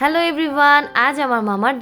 Hello everyone, আজ আমার মামার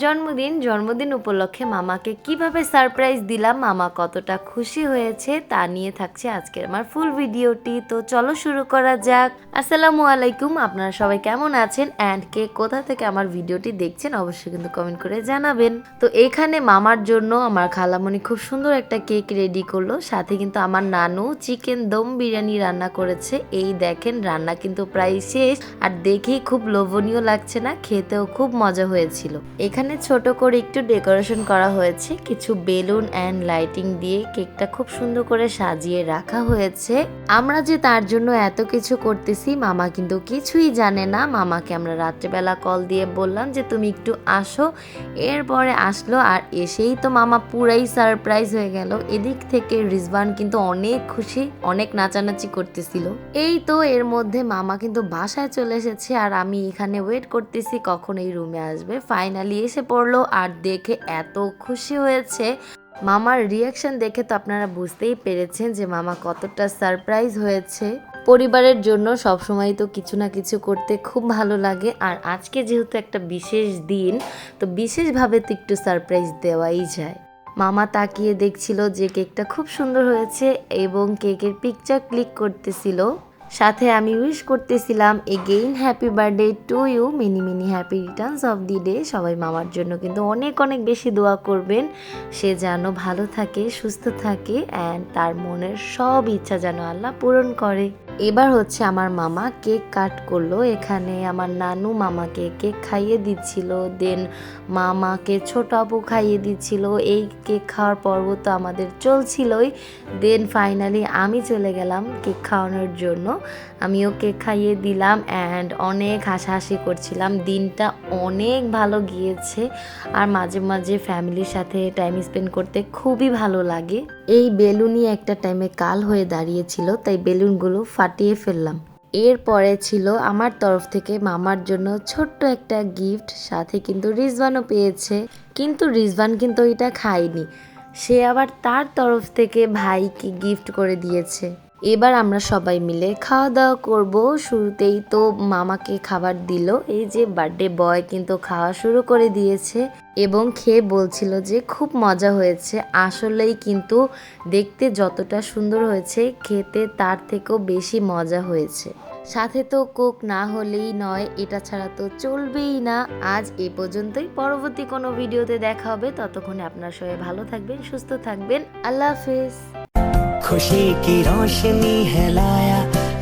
জন্মদিন উপলক্ষে মামাকে কিভাবে সারপ্রাইজ দিলাম, মামা কতটা খুশি হয়েছে তা নিয়ে থাকছে আজকের আমার ফুল ভিডিওটি। তো চলো শুরু করা যাক। আসসালামু আলাইকুম, আপনারা সবাই কেমন আছেন অ্যান্ড কে কোথা থেকে আমার ভিডিওটি দেখছেন অবশ্যই কিন্তু কমেন্ট করে জানাবেন। তো এখানে মামার জন্য আমার খালামণি খুব সুন্দর একটা কেক রেডি করলো, সাথে কিন্তু আমার নানু চিকেন দম বিরিয়ানি রান্না করেছে। এই দেখেন রান্না কিন্তু প্রায় শেষ, আর দেখেই খুব লোভনীয় লাগছে না, খেতেও খুব মজা হয়েছিল। এখানে ছোট করে একটু ডেকোরেশন করা হয়েছে, কিছু বেলুন অ্যান্ড লাইটিং দিয়ে কেকটা খুব সুন্দর করে সাজিয়ে রাখা হয়েছে। আমরা যে তার জন্য এত কিছু করতেছি মামা কিন্তু কিছুই জানে না। মামাকে আমরা রাত্রেবেলা কল দিয়ে বললাম যে তুমি একটু আসো, এরপরে আসলো, আর এসেই তো মামা পুরাই সারপ্রাইজ হয়ে গেল। এদিক থেকে রিজওয়ান কিন্তু অনেক খুশি, অনেক নাচানাচি করতেছিল। এই তো এর মধ্যে মামা কিন্তু বাসায় চলে এসেছে, আর আমি এখানে ওয়েট করতেছি কখন এই রুমে আসবে। ফাইনালি এসে পড়লো, আর দেখে এত খুশি হয়েছে। মামার রিয়াকশন দেখে তো আপনারা বুঝতেই পেরেছেন যে মামা কতটা সারপ্রাইজ হয়েছে। পরিবারের জন্য সবসময় তো কিছু না কিছু করতে খুব ভালো লাগে, আর আজকে যেহেতু একটা বিশেষ দিন, তো বিশেষভাবে তো একটু সারপ্রাইজ দেওয়াই যায়। মামা তাকিয়ে দেখছিল যে কেকটা খুব সুন্দর হয়েছে এবং কেকের পিকচার ক্লিক করতেছিল। সাথে আমি উইশ করতেছিলাম again happy birthday to you, many many happy returns of the day. সবাই মামার জন্য কিন্তু অনেক অনেক বেশি দোয়া করবেন, সে যেন ভালো থাকে, সুস্থ থাকে অ্যান্ড তার মনের সব ইচ্ছা যেন আল্লাহ পূরণ করে। এবার হচ্ছে আমার মামা কেক কাট করলো। এখানে আমার নানু মামাকে কেক খাইয়ে দিচ্ছিল, দেন মামাকে ছোট আপু খাইয়ে দিচ্ছিল। এই কেক খাওয়ার পর্ব তো আমাদের চলছিলই। দেন ফাইনালি আমি চলে গেলাম কেক খাওয়ানোর জন্য। আমিও কেক খাইয়ে দিলাম অ্যান্ড অনেক হাসাহাসি করছিলাম। দিনটা অনেক ভালো গিয়েছে, আর মাঝে মাঝে ফ্যামিলির সাথে টাইম স্পেন্ড করতে খুবই ভালো লাগে। এই বেলুনই একটা টাইমে কাল হয়ে দাঁড়িয়েছিল, তাই বেলুনগুলো ফাটিয়ে ফেললাম। এরপরে ছিল আমার তরফ থেকে মামার জন্য ছোট্ট একটা গিফট, সাথে কিন্তু রিজওয়ানও পেয়েছে। কিন্তু রিজওয়ান কিন্তু এটা খায়নি, সে আবার তার তরফ থেকে ভাইকে গিফট করে দিয়েছে। এবার আমরা সবাই মিলে খাওয়া দাওয়া করব। শুরুতেই তো মামাকে খাবার দিল, এই যে বার্থডে বয় কিন্তু খাওয়া শুরু করে দিয়েছে এবং খেয়ে বলছিল যে খুব মজা হয়েছে। আসলেই কিন্তু দেখতে যতটা সুন্দর হয়েছে, খেতে তার থেকেও বেশি মজা হয়েছে। সাথে তো কোক না হলেই নয়, এটা ছাড়া তো চলবেই না। আজ এ পর্যন্তই, পরবর্তী কোনো ভিডিওতে দেখা হবে। ততক্ষণে আপনারা সবাই ভালো থাকবেন, সুস্থ থাকবেন। আল্লাহ হাফেজ। खुशी की रोशनी है लाया,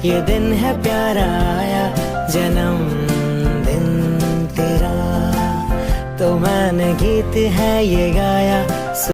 ये दिन है प्यारा आया, जन्म दिन तेरा, तो मैंने गीत है ये गाया।